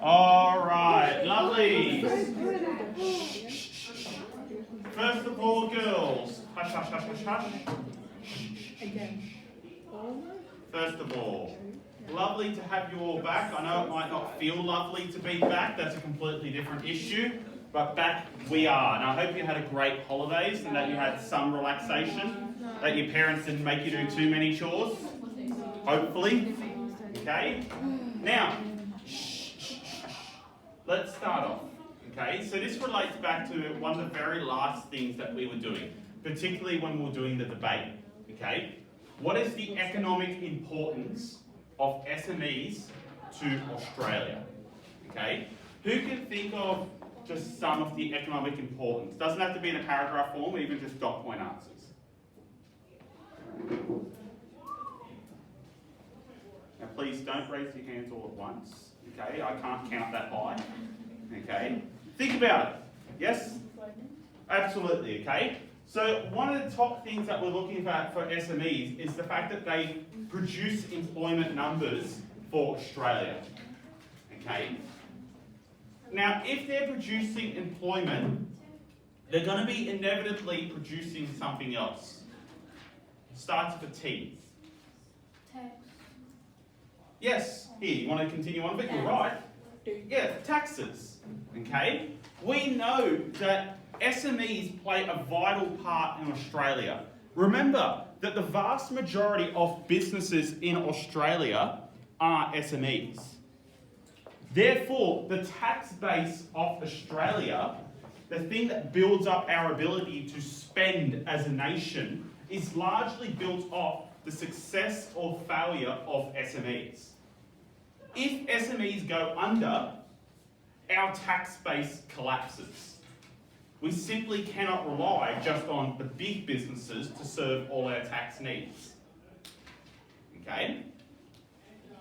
All right, lovely. First of all, girls, hush, hush, hush, hush, hush. Again. First of all, lovely to have you all back. I know it might not feel lovely to be back. That's a completely different issue. But back we are. And I hope you had a great holidays and that you had some relaxation, that your parents didn't make you do too many chores. Hopefully. Okay? Now, let's start off. Okay? So this relates back to one of the very last things that we were doing, particularly when we were doing the debate. Okay? What is the economic importance of SMEs to Australia? Okay? Who can think of just some of the economic importance? Doesn't have to be in a paragraph form, even just dot point answers. Now please don't raise your hands all at once. Okay? I can't count that high. Okay? Think about it. Yes? Absolutely, okay? So one of the top things that we're looking at for SMEs is the fact that they produce employment numbers for Australia. Okay? Now, if they're producing employment, they're going to be inevitably producing something else. Starts with a T. Tax. Yes, here, you want to continue on, but you're right. Yeah, taxes. Okay? We know that SMEs play a vital part in Australia. Remember that the vast majority of businesses in Australia are SMEs. Therefore, the tax base of Australia, the thing that builds up our ability to spend as a nation, is largely built off the success or failure of SMEs. If SMEs go under, our tax base collapses. We simply cannot rely just on the big businesses to serve all our tax needs. Okay?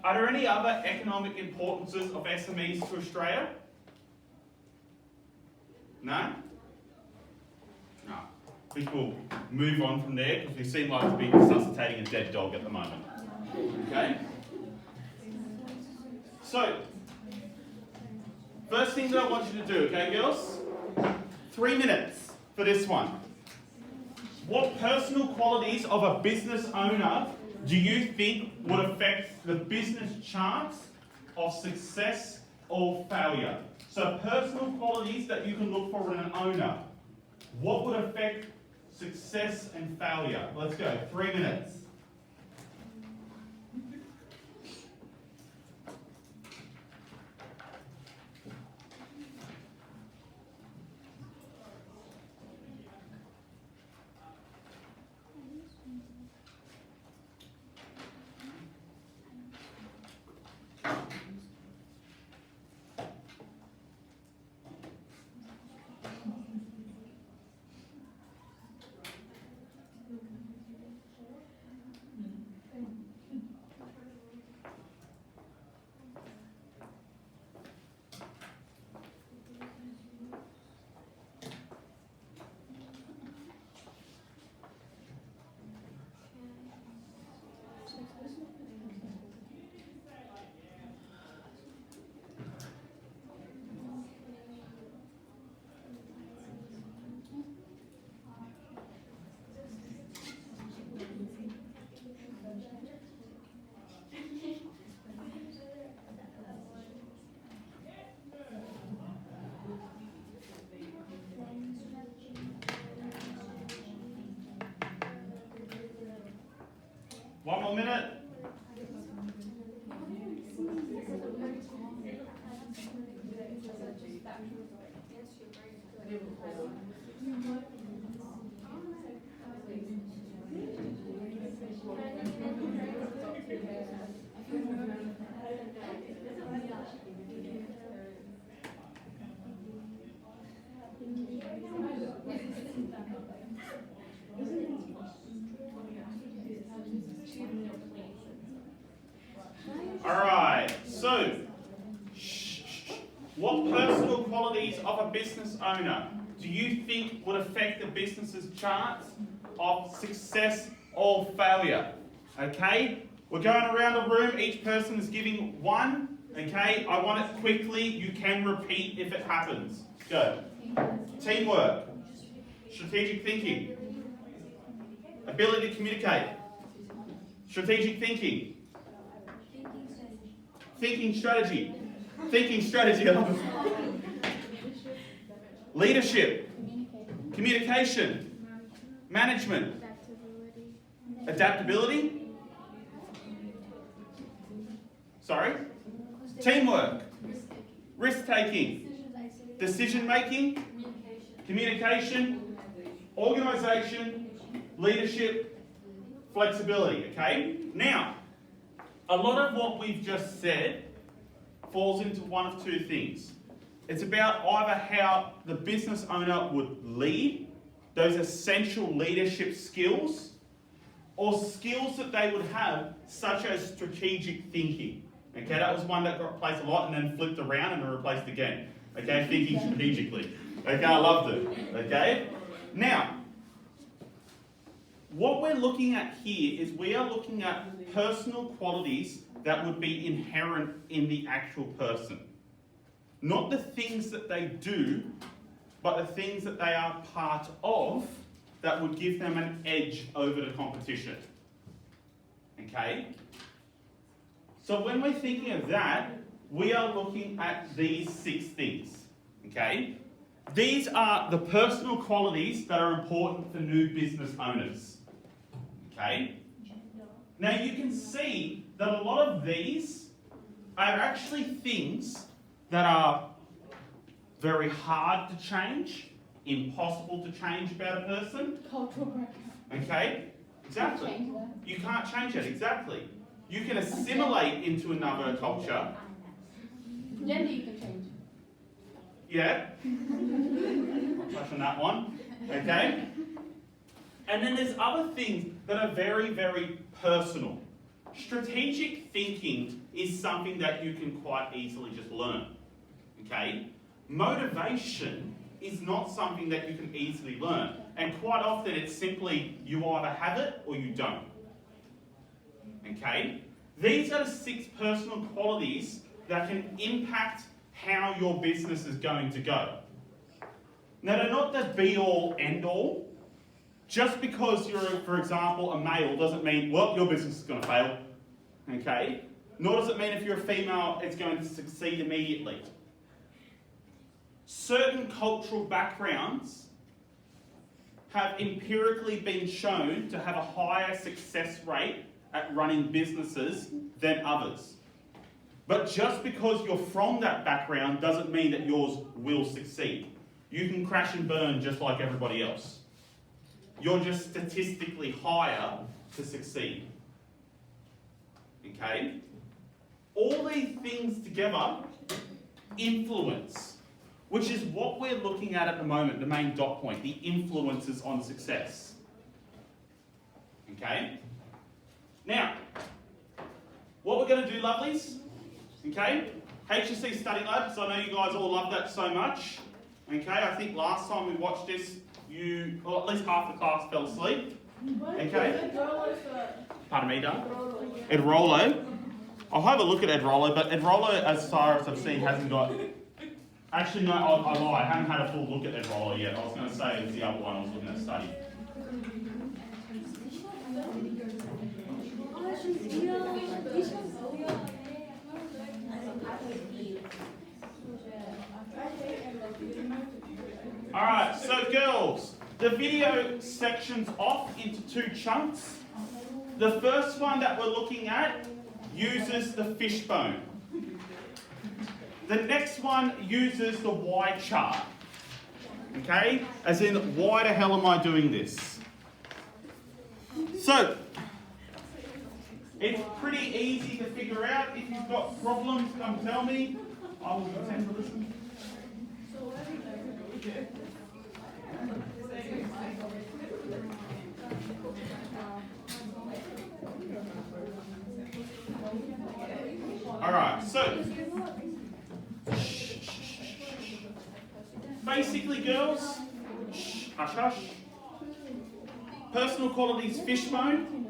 Are there any other economic importances of SMEs to Australia? No? No. I think we'll move on from there because we seem like to be resuscitating a dead dog at the moment. Okay? So, first thing that I want you to do, okay, girls? 3 minutes for this one. What personal qualities of a business owner do you think would affect the business chance of success or failure? So personal qualities that you can look for in an owner. What would affect success and failure? Let's go, 3 minutes. One more minute. Alright, so what personal qualities of a business owner do you think would affect the business's chance of success or failure? Okay, we're going around the room, each person is giving one Okay, I want it quickly. You can repeat if it happens. Go. Teamwork. Strategic thinking. Ability to communicate. Strategic thinking. Thinking strategy. Thinking strategy. I love it. Leadership. Communication. Management. Adaptability. Sorry. Teamwork. Risk taking. Decision making. Communication. Organisation. Leadership. Flexibility. Okay? Now, a lot of what we've just said falls into one of two things. It's about either how the business owner would lead, those essential leadership skills, or skills that they would have, such as strategic thinking. Okay, that was one that got replaced a lot and then flipped around and then replaced again. Okay, thinking strategically. Okay, I loved it. Okay? Now, what we're looking at here is we are looking at personal qualities that would be inherent in the actual person. Not the things that they do, but the things that they are part of that would give them an edge over the competition. Okay? So when we're thinking of that, we are looking at these 6 things. Okay? These are the personal qualities that are important for new business owners. Okay? Now you can see that a lot of these are actually things that are very hard to change, impossible to change about a person. Cultural background. Okay? Exactly. Change that. You can't change it, exactly. You can assimilate into another culture. Gender you can change. Yeah. I'll touch on that one. Okay? And then there's other things that are very, very personal. Strategic thinking is something that you can quite easily just learn. Okay? Motivation is not something that you can easily learn. And quite often it's simply you either have it or you don't. Okay? These are the 6 personal qualities that can impact how your business is going to go. Now, they're not the be-all, end-all. Just because you're, for example, a male doesn't mean, well, your business is going to fail. Okay? Nor does it mean if you're a female, it's going to succeed immediately. Certain cultural backgrounds have empirically been shown to have a higher success rate at running businesses than others. But just because you're from that background doesn't mean that yours will succeed. You can crash and burn just like everybody else. You're just statistically higher to succeed. Okay? All these things together influence, which is what we're looking at the moment, the main dot point, the influences on success. Okay? Now, what we're going to do, lovelies, okay? HSC Study Lab, so I know you guys all love that so much. Okay, I think last time we watched this, or at least half the class fell asleep. Okay? Pardon me, Doug? Ed Rollo. I'll have a look at Ed Rollo, but Ed Rollo, as far as I've seen, hasn't got... Actually, no, I lie. I haven't had a full look at Ed Rollo yet. I was going to say it was the other one I was looking at study. Alright, so girls, the video section's off into 2 chunks. The first one that we're looking at uses the fishbone. The next one uses the Y chart. Okay? As in, why the hell am I doing this? So, it's pretty easy to figure out. If you've got problems, come tell me. I will pretend to listen. Alright, so basically, girls, hush hush. Personal qualities fishbone.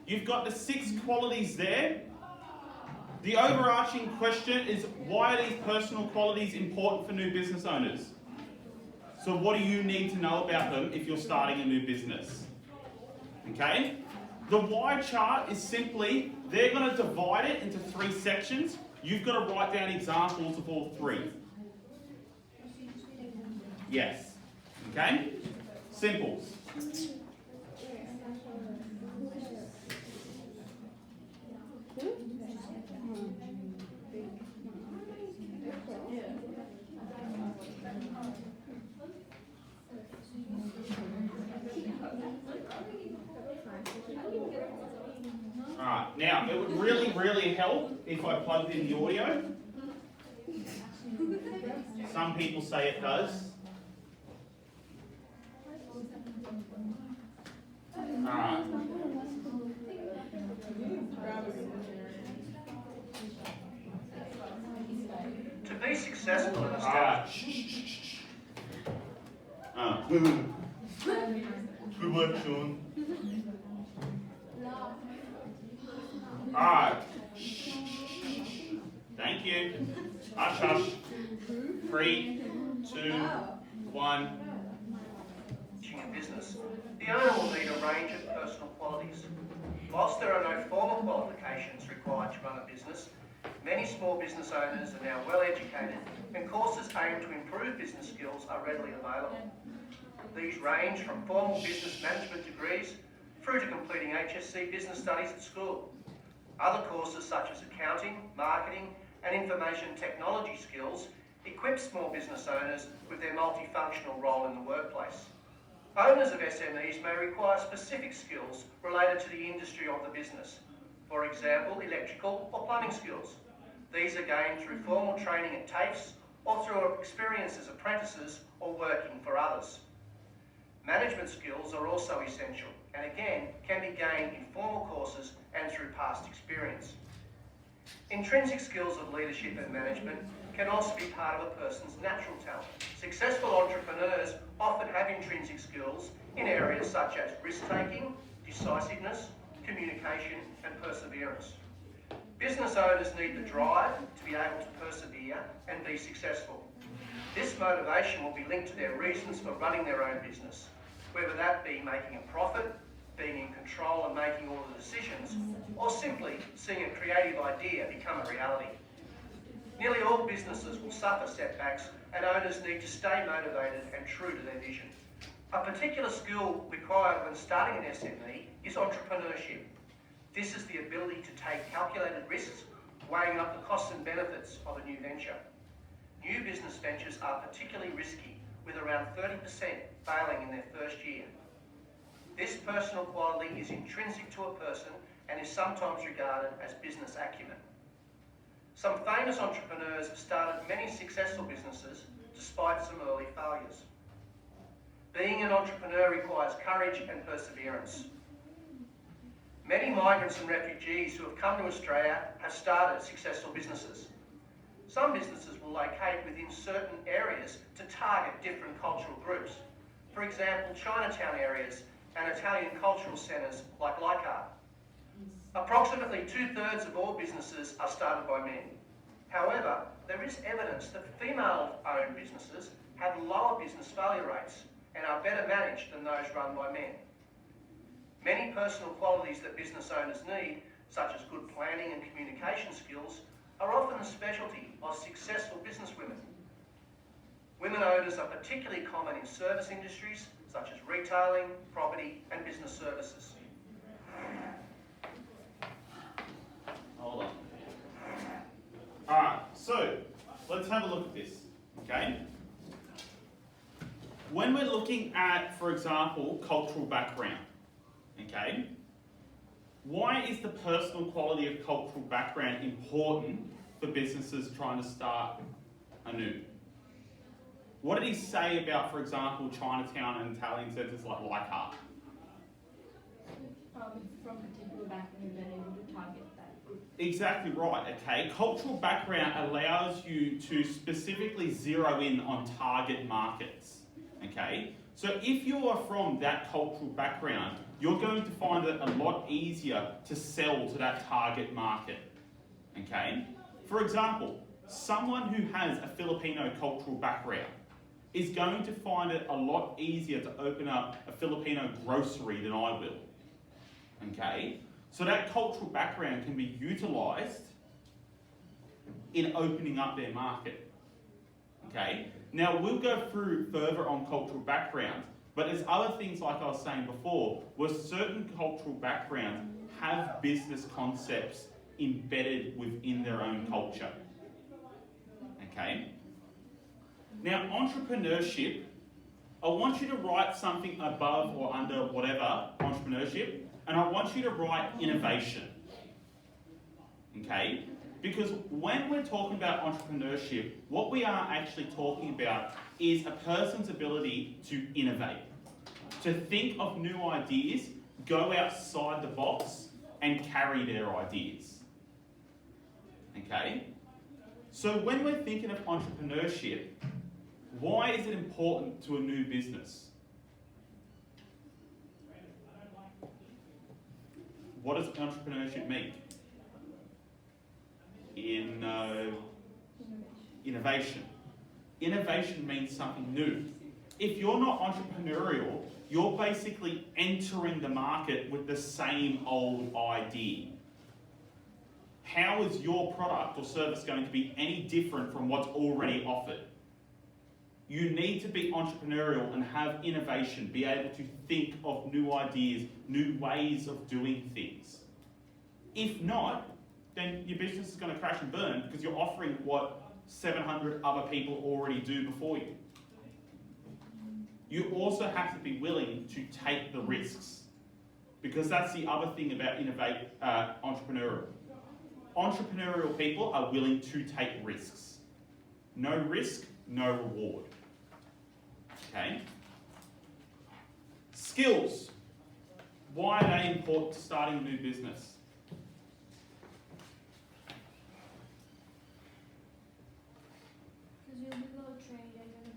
You've got the 6 qualities there. The overarching question is, why are these personal qualities important for new business owners? So what do you need to know about them if you're starting a new business? Okay? The why chart is simply, they're going to divide it into 3 sections. You've got to write down examples of all 3. Yes. Okay? Simples. Alright, now it would really help if I plugged in the audio. Some people say it does. Alright. To be successful in Alright, establishing shh. Good work, Sean. Alright. Thank you. Hush, hush. 3, 2, 1. a business, the owner will need a range of personal qualities. Whilst there are no formal qualifications required to run a business, many small business owners are now well educated and courses aimed to improve business skills are readily available. These range from formal business management degrees through to completing HSC business studies at school. Other courses such as accounting, marketing and information technology skills equip small business owners with their multifunctional role in the workplace. Owners of SMEs may require specific skills related to the industry of the business, for example, electrical or plumbing skills. These are gained through formal training at TAFEs or through experience as apprentices or working for others. Management skills are also essential and again can be gained in formal courses and through past experience. Intrinsic skills of leadership and management can also be part of a person's natural talent. Successful entrepreneurs often have intrinsic skills in areas such as risk-taking, decisiveness, communication and perseverance. Business owners need the drive to be able to persevere and be successful. This motivation will be linked to their reasons for running their own business, whether that be making a profit, being in control and making all the decisions, or simply seeing a creative idea become a reality. Nearly all businesses will suffer setbacks and owners need to stay motivated and true to their vision. A particular skill required when starting an SME is entrepreneurship. This is the ability to take calculated risks, weighing up the costs and benefits of a new venture. New business ventures are particularly risky, with around 30% failing in their first year. This personal quality is intrinsic to a person and is sometimes regarded as business acumen. Some famous entrepreneurs have started many successful businesses despite some early failures. Being an entrepreneur requires courage and perseverance. Many migrants and refugees who have come to Australia have started successful businesses. Some businesses will locate within certain areas to target different cultural groups. For example, Chinatown areas and Italian cultural centres like Leichhardt. Approximately 2/3 of all businesses are started by men. However, there is evidence that female-owned businesses have lower business failure rates and are better managed than those run by men. Many personal qualities that business owners need, such as good planning and communication skills, are often the specialty of successful businesswomen. Women owners are particularly common in service industries such as retailing, property and business services. Hold on. Alright, so let's have a look at this, okay? When we're looking at, for example, cultural background, okay? Why is the personal quality of cultural background important for businesses trying to start anew? What did he say about, for example, Chinatown and Italian centres like Leichhardt? From particular background, they're able to target that group. Exactly right, okay? Cultural background allows you to specifically zero in on target markets, okay? So if you are from that cultural background, you're going to find it a lot easier to sell to that target market, Okay? For example, someone who has a Filipino cultural background is going to find it a lot easier to open up a Filipino grocery than I will. Okay? So that cultural background can be utilised in opening up their market. Okay? Now we'll go through further on cultural backgrounds, but there's other things like I was saying before, where certain cultural backgrounds have business concepts embedded within their own culture. Okay? Now, entrepreneurship, I want you to write something above or under whatever, entrepreneurship, and I want you to write innovation. Okay? Because when we're talking about entrepreneurship, what we are actually talking about is a person's ability to innovate, to think of new ideas, go outside the box, and carry their ideas. Okay? So when we're thinking of entrepreneurship, why is it important to a new business? What does entrepreneurship mean? Innovation. Innovation means something new. If you're not entrepreneurial, you're basically entering the market with the same old idea. How is your product or service going to be any different from what's already offered? You need to be entrepreneurial and have innovation, be able to think of new ideas, new ways of doing things. If not, then your business is going to crash and burn because you're offering what 700 other people already do before you. You also have to be willing to take the risks, because that's the other thing about entrepreneurial. Entrepreneurial people are willing to take risks. No risk, no reward. Okay? Skills. Why are they important to starting a new business? Because you'll be well trained and then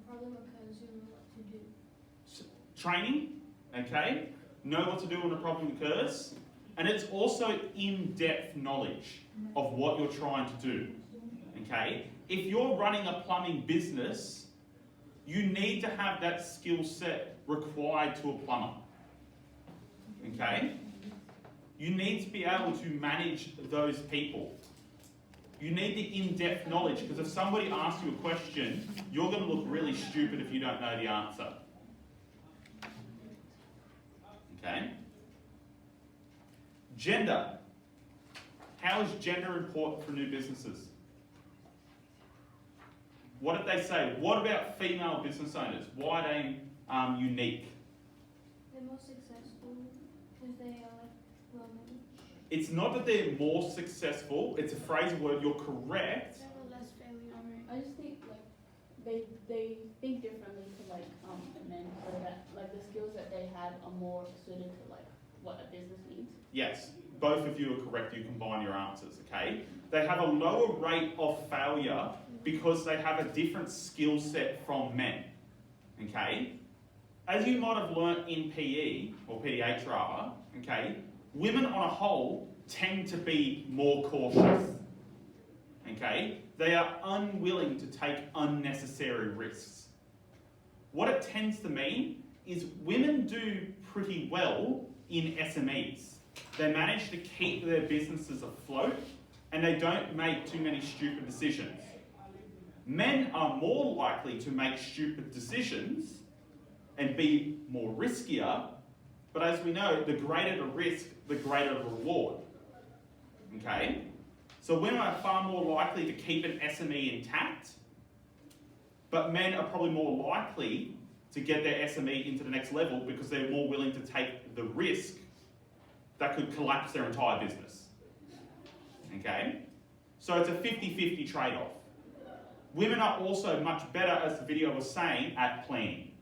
problem occurs, you know what to do. Training, okay? Know what to do when a problem occurs. And it's also in-depth knowledge of what you're trying to do, okay? If you're running a plumbing business, you need to have that skill set required to a plumber, okay? You need to be able to manage those people. You need the in-depth knowledge, because if somebody asks you a question, you're going to look really stupid if you don't know the answer. Okay? Gender. How is gender important for new businesses? What did they say? What about female business owners? Why are they unique? They're more successful because they are well managed. It's not that they're more successful, it's a phrasal word, you're correct. They were less failure rate. I just think they think differently to men, so that the skills that they had are more suited to what a business needs. Yes, both of you are correct, you combine your answers, okay? They have a lower rate of failure because they have a different skill set from men, okay? As you might have learnt in PE, or PDH rather, okay, women on a whole tend to be more cautious, okay? They are unwilling to take unnecessary risks. What it tends to mean is women do pretty well in SMEs. They manage to keep their businesses afloat and they don't make too many stupid decisions. Men are more likely to make stupid decisions and be more riskier, but as we know, the greater the risk, the greater the reward. Okay? So women are far more likely to keep an SME intact, but men are probably more likely to get their SME into the next level because they're more willing to take the risk that could collapse their entire business. Okay? So it's a 50-50 trade-off. Women are also much better, as the video was saying, at planning.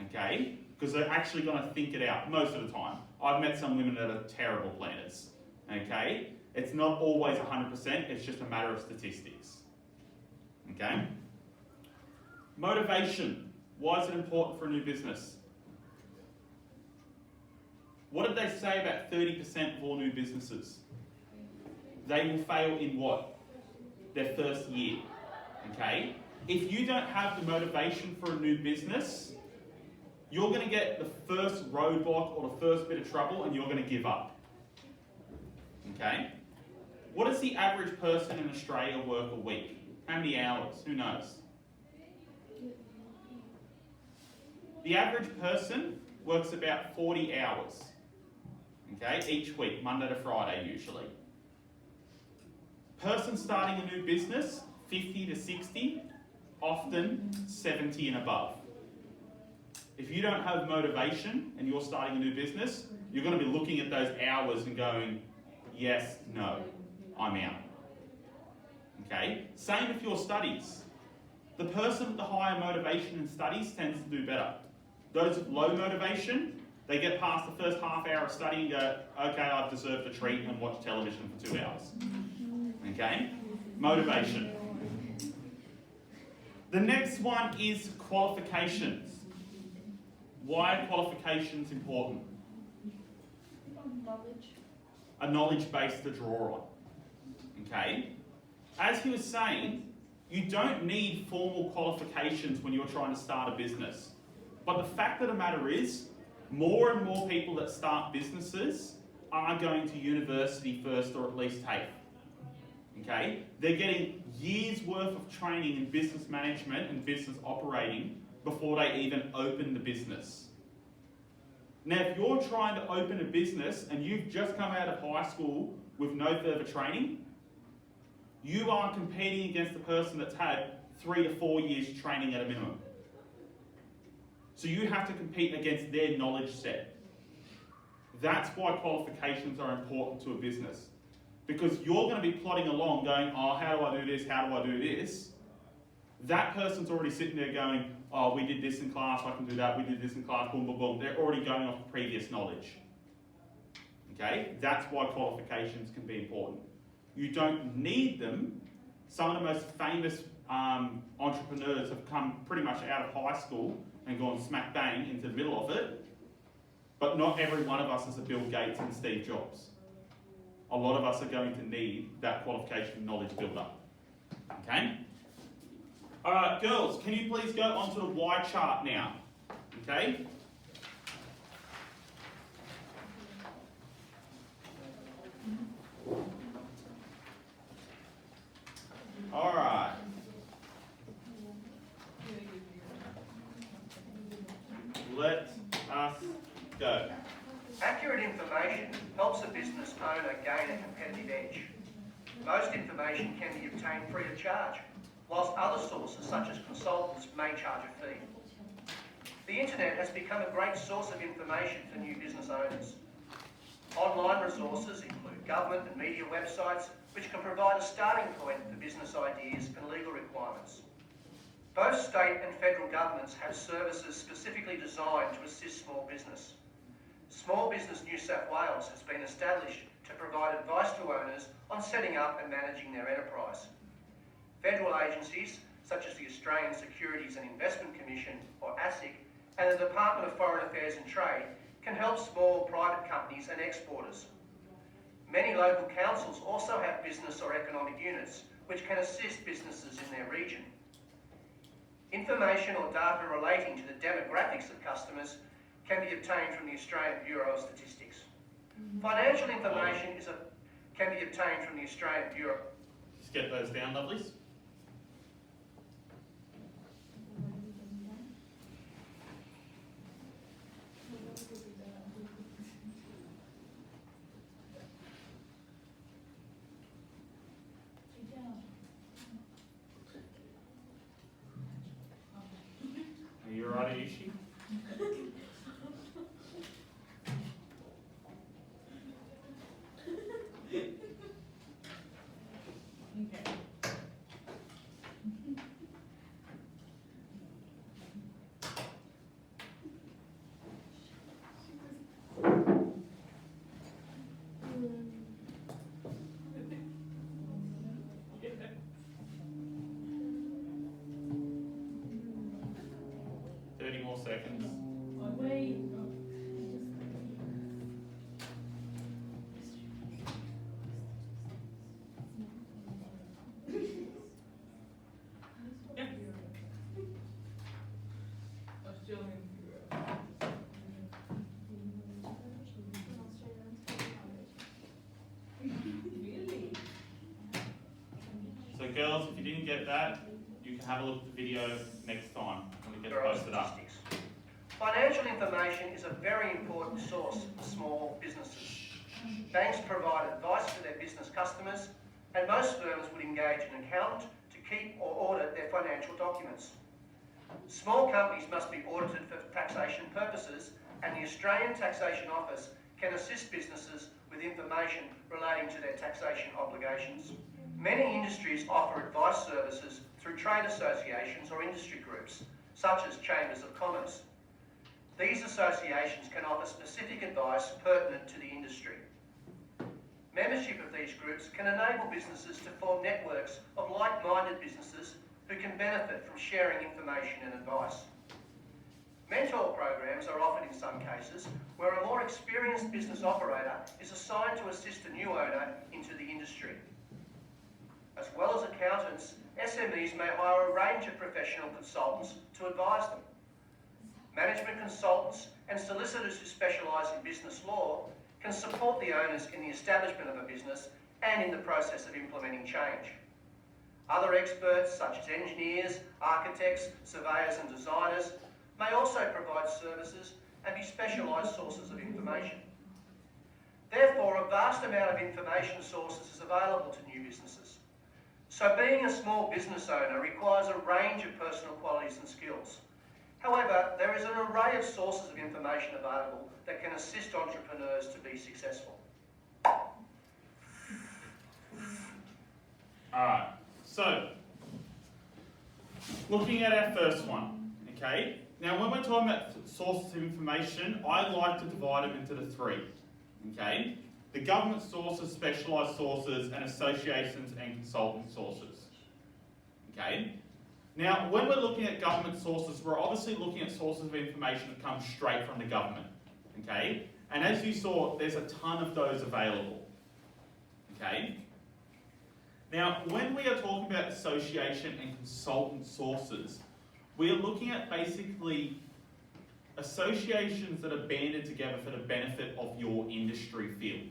Okay? Because they're actually going to think it out most of the time. I've met some women that are terrible planners. Okay? It's not always 100%, it's just a matter of statistics. Okay? Motivation. Why is it important for a new business? What did they say about 30% of all new businesses? they will fail in what? Their first year. Okay? If you don't have the motivation for a new business, you're going to get the first roadblock or the first bit of trouble and you're going to give up. Okay? What does the average person in Australia work a week? How many hours? Who knows? The average person works about 40 hours, okay, each week, Monday to Friday usually. Person starting a new business, 50 to 60, often 70 and above. If you don't have motivation and you're starting a new business, you're going to be looking at those hours and going, yes, no, I'm out. Okay? Same with your studies. The person with the higher motivation in studies tends to do better. Those with low motivation, they get past the first half hour of study and go, okay, I've deserved a treat and watch television for 2 hours. Okay? Motivation. The next one is qualifications. Why are qualifications important? Knowledge. A knowledge base to draw on. Okay? As he was saying, you don't need formal qualifications when you're trying to start a business. But the fact of the matter is, more and more people that start businesses are going to university first, or at least TAFE. Okay? They're getting years worth of training in business management and business operating before they even open the business. Now, if you're trying to open a business and you've just come out of high school with no further training, you are competing against a person that's had 3 to 4 years training at a minimum. So you have to compete against their knowledge set. That's why qualifications are important to a business. Because you're going to be plodding along going, oh, how do I do this, how do I do this? That person's already sitting there going, oh, we did this in class, I can do that, we did this in class, boom, boom, boom. They're already going off previous knowledge. Okay? That's why qualifications can be important. You don't need them. Some of the most famous entrepreneurs have come pretty much out of high school and gone smack bang into the middle of it. But not every one of us is a Bill Gates and Steve Jobs. A lot of us are going to need that qualification knowledge build up. Okay? Alright, girls, can you please go onto the Y chart now? Okay? Alright. Let us go. Accurate information helps a business owner gain a competitive edge. Most information can be obtained free of charge, whilst other sources such as consultants may charge a fee. The internet has become a great source of information for new business owners. Online resources include government and media websites which can provide a starting point for business ideas and legal requirements. Both state and federal governments have services specifically designed to assist small business. Small Business New South Wales has been established to provide advice to owners on setting up and managing their enterprise. Federal agencies such as the Australian Securities and Investment Commission, or ASIC, and the Department of Foreign Affairs and Trade can help small private companies and exporters. Many local councils also have business or economic units which can assist businesses in their region. Information or data relating to the demographics of customers can be obtained from the Australian Bureau of Statistics. Financial information can be obtained from the Australian Bureau. Just get those down, lovelies. Are you alright, Ayushi? Seconds. Wait. So girls, if you didn't get that, you can have a look at the video next time when we get There are posted up. statistics. Financial information is a very important source for small businesses. Banks provide advice to their business customers, and most firms would engage an accountant to keep or audit their financial documents. Small companies must be audited for taxation purposes, and the Australian Taxation Office can assist businesses with information relating to their taxation obligations. Many industries offer advice services through trade associations or industry groups, such as chambers of commerce. These associations can offer specific advice pertinent to the industry. Membership of these groups can enable businesses to form networks of like-minded businesses who can benefit from sharing information and advice. Mentor programs are offered in some cases where a more experienced business operator is assigned to assist a new owner into the industry. As well as accountants, SMEs may hire a range of professional consultants to advise them. Management consultants and solicitors who specialise in business law can support the owners in the establishment of a business and in the process of implementing change. Other experts, such as engineers, architects, surveyors and designers, may also provide services and be specialised sources of information. Therefore, a vast amount of information sources is available to new businesses. So being a small business owner requires a range of personal qualities and skills. However, there is an array of sources of information available that can assist entrepreneurs to be successful. Alright, so looking at our first one, okay? Now when we're talking about sources of information, I like to divide them into the three, okay? The government sources, specialised sources, and associations and consultant sources, okay? Now, when we're looking at government sources, we're obviously looking at sources of information that come straight from the government, okay? And as you saw, there's a ton of those available, okay? Now, when we are talking about association and consultant sources, we are looking at basically associations that are banded together for the benefit of your industry field,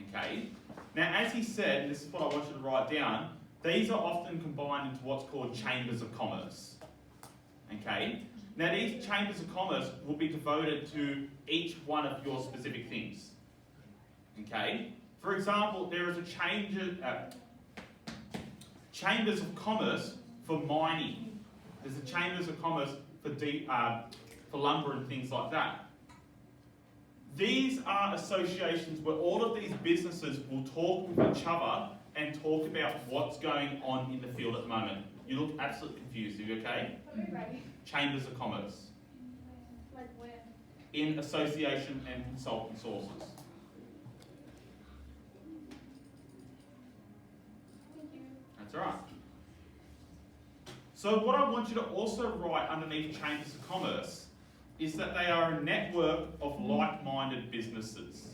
okay? Now, as he said, and this is what I want you to write down, these are often combined into what's called chambers of commerce, okay? Now these chambers of commerce will be devoted to each one of your specific things, okay? For example, there is a chambers of commerce for mining. There's a chambers of commerce for lumber and things like that. These are associations where all of these businesses will talk with each other and talk about what's going on in the field at the moment. You look absolutely confused, are you okay? Chambers of commerce. Like where? In association and consultant sources. Thank you. That's all right. So what I want you to also write underneath chambers of commerce is that they are a network of like-minded businesses.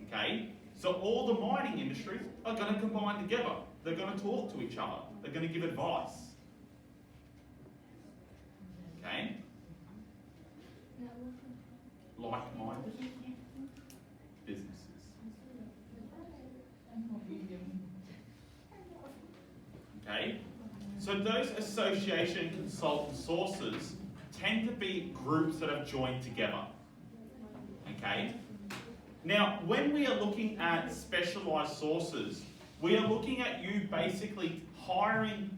Okay? So all the mining industries are going to combine together. They're going to talk to each other. They're going to give advice. Okay? Like-minded businesses. Okay? So those association consultant sources tend to be groups that have joined together. Okay? Now, when we are looking at specialised sources, we are looking at you basically hiring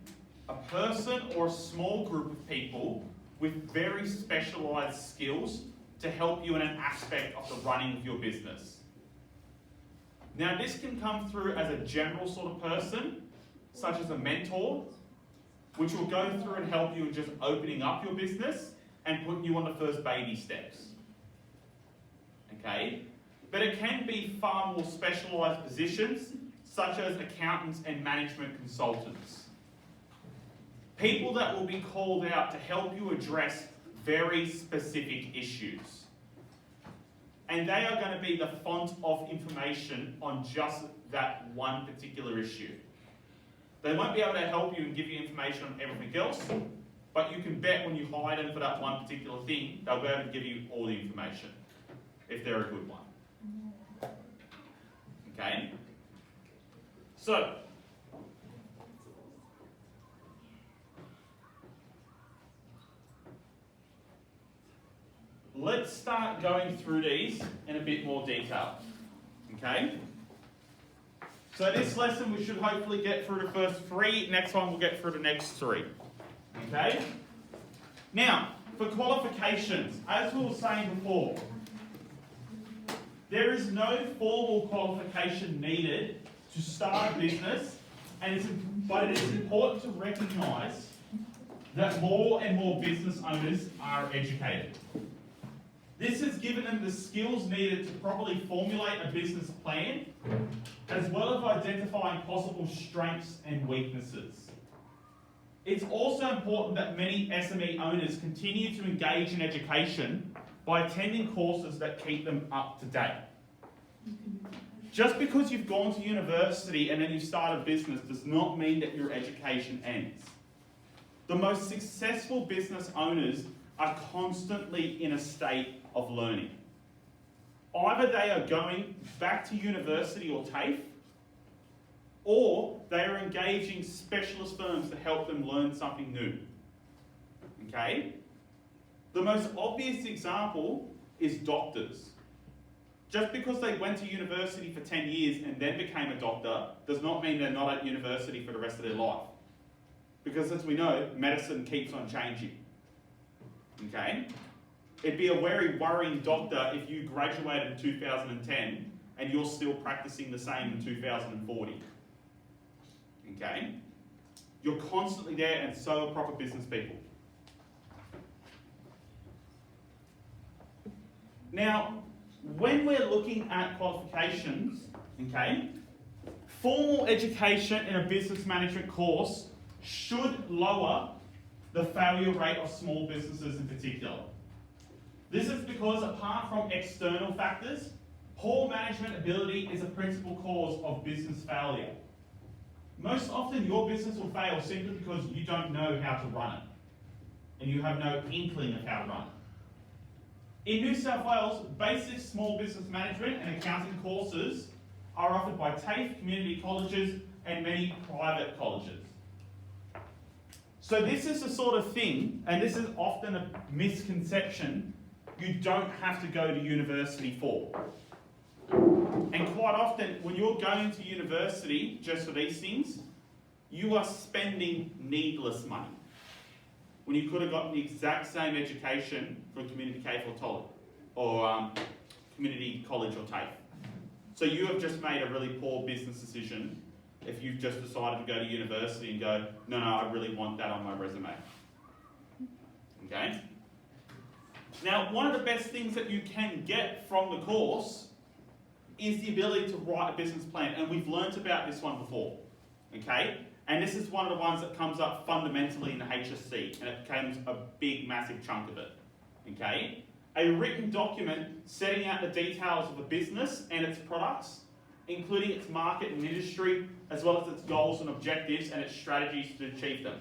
a person or a small group of people with very specialised skills to help you in an aspect of the running of your business. Now, this can come through as a general sort of person, such as a mentor, which will go through and help you in just opening up your business and putting you on the first baby steps. Okay? But it can be far more specialised positions, such as accountants and management consultants. People that will be called out to help you address very specific issues. And they are going to be the font of information on just that one particular issue. They won't be able to help you and give you information on everything else, but you can bet when you hire them for that one particular thing, they'll be able to give you all the information, if they're a good one. Okay? So, let's start going through these in a bit more detail. Okay? So this lesson we should hopefully get through the first 3. Next one we'll get through the next 3. Okay? Now, for qualifications, as we were saying before, there is no formal qualification needed to start a business, but it is important to recognise that more and more business owners are educated. This has given them the skills needed to properly formulate a business plan, as well as identifying possible strengths and weaknesses. It's also important that many SME owners continue to engage in education by attending courses that keep them up to date. Just because you've gone to university and then you start a business does not mean that your education ends. The most successful business owners are constantly in a state of learning. Either they are going back to university or TAFE, or they are engaging specialist firms to help them learn something new. Okay? The most obvious example is doctors. Just because they went to university for 10 years and then became a doctor does not mean they're not at university for the rest of their life. Because as we know, medicine keeps on changing. Okay? It'd be a very worrying doctor if you graduated in 2010 and you're still practicing the same in 2040. Okay? You're constantly there, and so are proper business people. Now, when we're looking at qualifications, okay, formal education in a business management course should lower the failure rate of small businesses in particular. This is because apart from external factors, poor management ability is a principal cause of business failure. Most often your business will fail simply because you don't know how to run it, and you have no inkling of how to run it. In New South Wales, basic small business management and accounting courses are offered by TAFE, community colleges, and many private colleges. So this is the sort of thing, and this is often a misconception, you don't have to go to university for. And quite often, when you're going to university just for these things, you are spending needless money. When you could have gotten the exact same education from community TAFE or community college or TAFE. So you have just made a really poor business decision if you've just decided to go to university and go, no, I really want that on my resume. Okay? Now, one of the best things that you can get from the course is the ability to write a business plan, and we've learnt about this one before, okay? And this is one of the ones that comes up fundamentally in the HSC, and it becomes a big, massive chunk of it, okay? A written document setting out the details of a business and its products, including its market and industry, as well as its goals and objectives and its strategies to achieve them.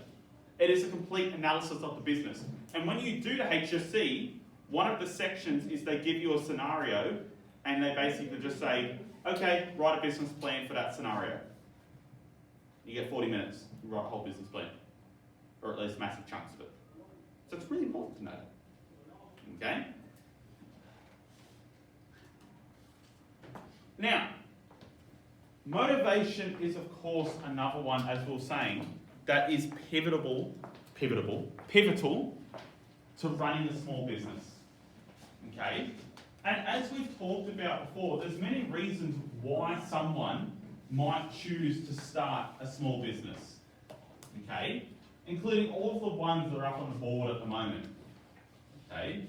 It is a complete analysis of the business. And when you do the HSC, one of the sections is they give you a scenario, and they basically just say, okay, write a business plan for that scenario. You get 40 minutes to write a whole business plan, or at least massive chunks of it. So it's really important to know that. Okay? Now, motivation is of course another one, as we were saying, that is pivotal to running a small business. Okay? And as we've talked about before, there's many reasons why someone might choose to start a small business. Okay? Including all of the ones that are up on the board at the moment. Okay?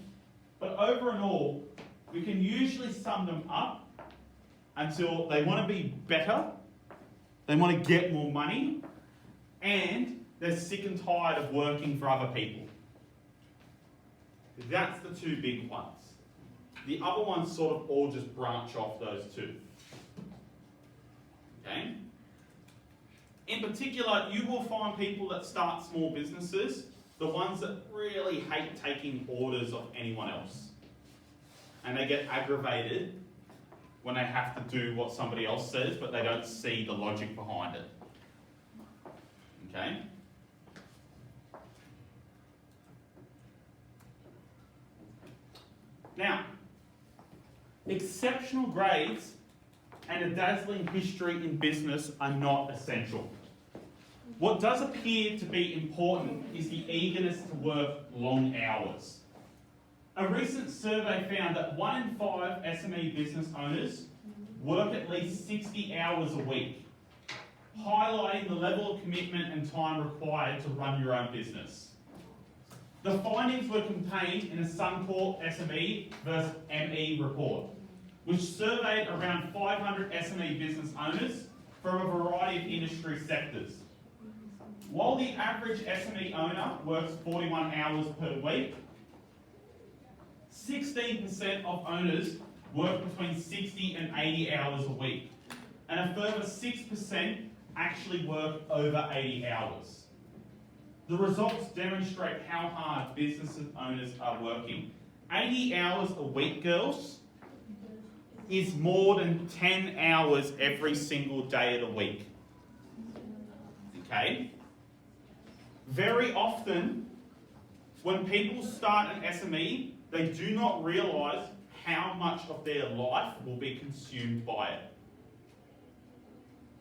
But over and all, we can usually sum them up until they want to be better, they want to get more money, and they're sick and tired of working for other people. That's the two big ones. The other ones sort of all just branch off those two. Okay? In particular, you will find people that start small businesses, the ones that really hate taking orders of anyone else. And they get aggravated when they have to do what somebody else says, but they don't see the logic behind it. Okay? Now, exceptional grades and a dazzling history in business are not essential. What does appear to be important is the eagerness to work long hours. A recent survey found that 1 in 5 SME business owners work at least 60 hours a week, highlighting the level of commitment and time required to run your own business. The findings were contained in a Suncorp SME versus ME report, which surveyed around 500 SME business owners from a variety of industry sectors. While the average SME owner works 41 hours per week, 16% of owners work between 60 and 80 hours a week, and a further 6% actually work over 80 hours. The results demonstrate how hard business owners are working. 80 hours a week, girls, is more than 10 hours every single day of the week. Okay? Very often, when people start an SME, they do not realise how much of their life will be consumed by it.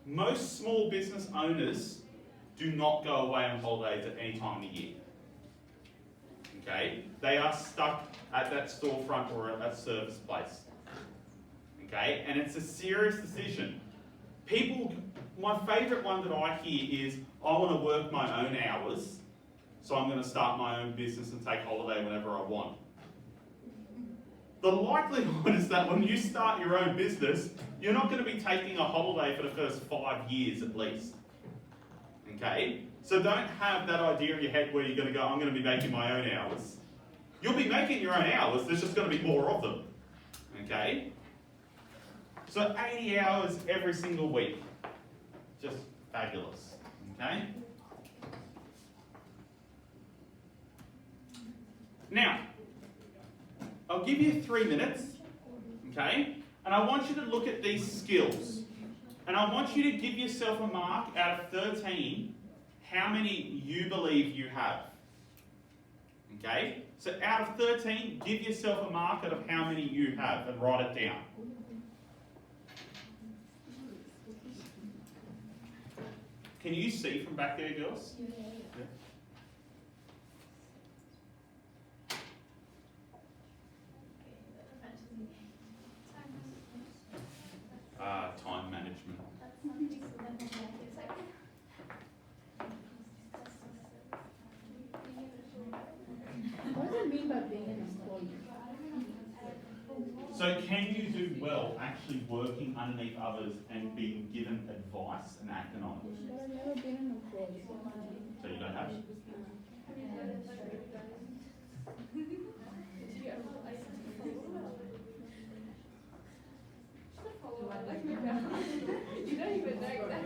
Most small business owners do not go away on holidays at any time of the year. Okay? They are stuck at that storefront or at that service place. Okay? And it's a serious decision. My favourite one that I hear is, I want to work my own hours, so I'm going to start my own business and take holiday whenever I want. The likelihood is that when you start your own business, you're not going to be taking a holiday for the first 5 years at least. Okay? So don't have that idea in your head where you're going to go, I'm going to be making my own hours. You'll be making your own hours, there's just going to be more of them. Okay? So 80 hours every single week. Just fabulous. Okay? Now, I'll give you 3 minutes, okay? And I want you to look at these skills. And I want you to give yourself a mark out of 13, how many you believe you have. Okay? So out of 13, give yourself a mark out of how many you have and write it down. Can you see from back there, girls? Yeah. Time management. What does it mean by being an employee? So can you do well actually working underneath others and being given advice and acting on it? But I've never been an employee. So you don't have it? You don't even know that.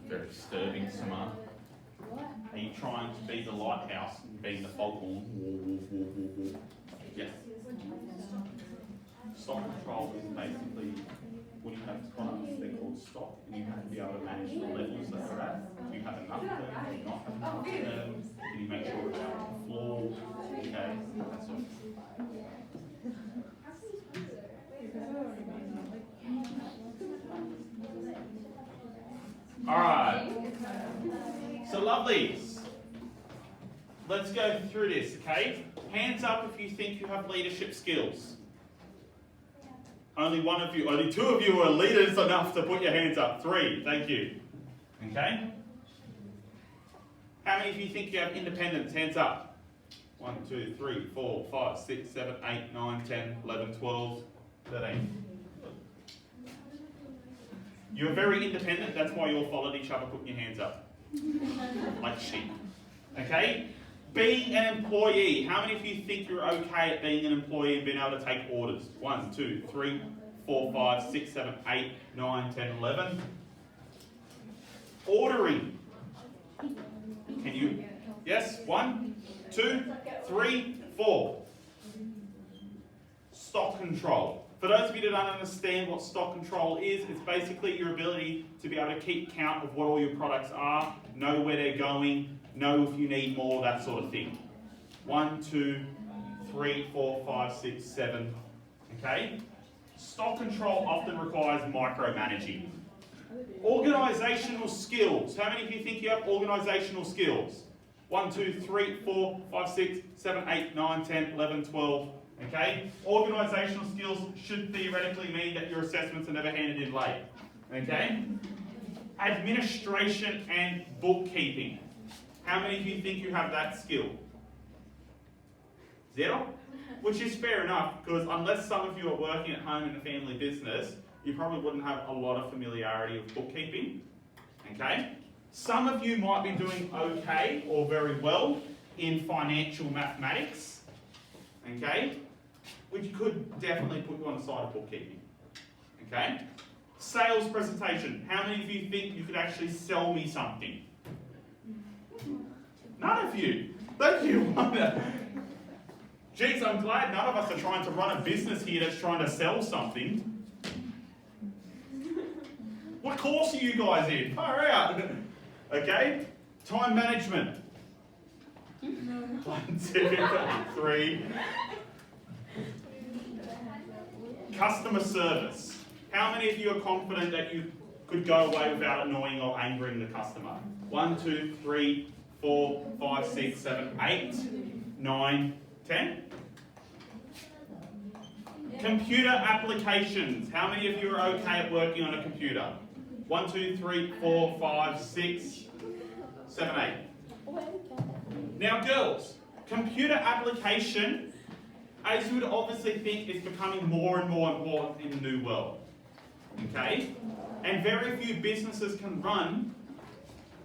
Very disturbing, Samar. Are you trying to be the lighthouse and being the foghorn? Yes. Stock control is basically when you have products, they're called stock, and you have to be able to manage the levels that they're at. Do you have enough of them? Do you not have enough of them? Can you make sure it's out on the floor? Okay, that's all. Alright. So lovelies. Let's go through this, okay? Hands up if you think you have leadership skills. Only two of you are leaders enough to put your hands up. 3, thank you. Okay? How many of you think you have independence? Hands up. 1, 2, 3, 4, 5, 6, 7, 8, 9, 10, 11, 12, 13. You're very independent, that's why you all followed each other putting your hands up. Like sheep. Okay? Being an employee. How many of you think you're okay at being an employee and being able to take orders? 1, 2, 3, 4, 5, 6, 7, 8, 9, 10, 11. Ordering. Can you? Yes? 1, 2, 3, 4. Stock control. For those of you that don't understand what stock control is, it's basically your ability to be able to keep count of what all your products are, know where they're going, know if you need more, that sort of thing. 1, 2, 3, 4, 5, 6, 7. Okay? Stock control often requires micromanaging. Organisational skills. How many of you think you have organisational skills? 1, 2, 3, 4, 5, 6, 7, 8, 9, 10, 11, 12. Okay? Organisational skills should theoretically mean that your assessments are never handed in late. Okay? Administration and bookkeeping. How many of you think you have that skill? 0? Which is fair enough, because unless some of you are working at home in a family business, you probably wouldn't have a lot of familiarity with bookkeeping. Okay? Some of you might be doing okay or very well in financial mathematics. Okay? Which could definitely put you on the side of bookkeeping. Okay? Sales presentation. How many of you think you could actually sell me something? None of you. Thank you. Geez, I'm glad none of us are trying to run a business here that's trying to sell something. What course are you guys in? Far out. Okay? Time management. 1, 2, 3. Customer service. How many of you are confident that you could go away without annoying or angering the customer? 1, 2, 3, 4, 5, 6, 7, 8, 9, 10. Computer applications. How many of you are okay at working on a computer? 1, 2, 3, 4, 5, 6, 7, 8. Now girls, computer application, as you would obviously think, is becoming more and more important in the new world. Okay? And very few businesses can run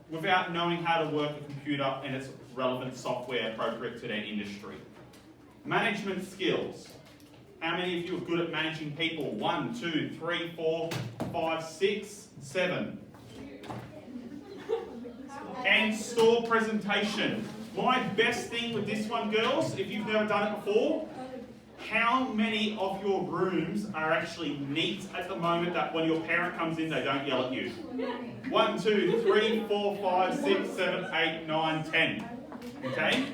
without knowing how to work a computer and its relevant software appropriate to their industry. Management skills. How many of you are good at managing people? 1, 2, 3, 4, 5, 6, 7. And store presentation. My best thing with this one, girls, if you've never done it before, how many of your rooms are actually neat at the moment that when your parent comes in, they don't yell at you? 1, 2, 3, 4, 5, 6, 7, 8, 9, 10. Okay?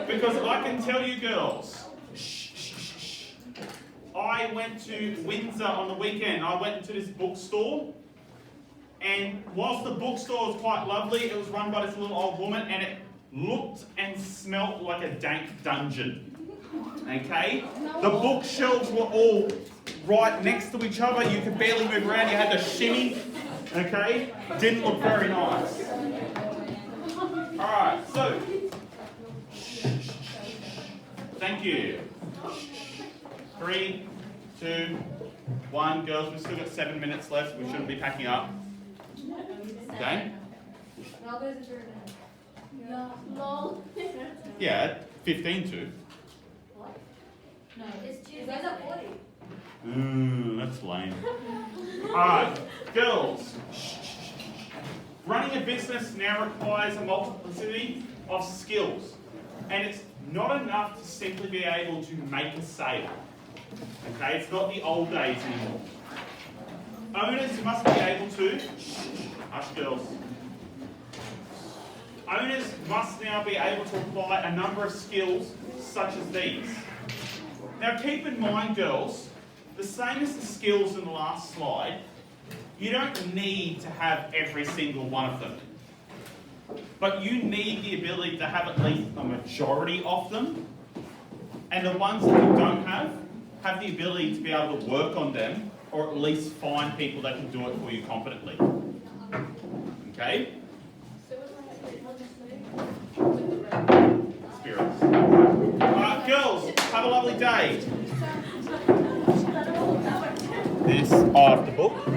Because I can tell you girls, I went to Windsor on the weekend. I went into this bookstore, and whilst the bookstore was quite lovely, it was run by this little old woman, and it looked and smelt like a dank dungeon. Okay? The bookshelves were all right next to each other. You could barely move around. You had to shimmy. Okay? Didn't look very nice. Alright, so. Thank you. 3, 2, 1. Girls, we've still got 7 minutes left. We shouldn't be packing up. Okay? No. Yeah, 15 to. No, it's Tuesdays at 40. That's lame. Alright, girls. Running a business now requires a multiplicity of skills. And it's not enough to simply be able to make a sale. Okay, it's not the old days anymore. Owners must be able to, hush girls. Owners must now be able to apply a number of skills such as these. Now keep in mind, girls, the same as the skills in the last slide, you don't need to have every single one of them. But you need the ability to have at least a majority of them. And the ones that you don't have the ability to be able to work on them, or at least find people that can do it for you competently. Okay? Spirits. Alright, girls, have a lovely day. This, I have the book.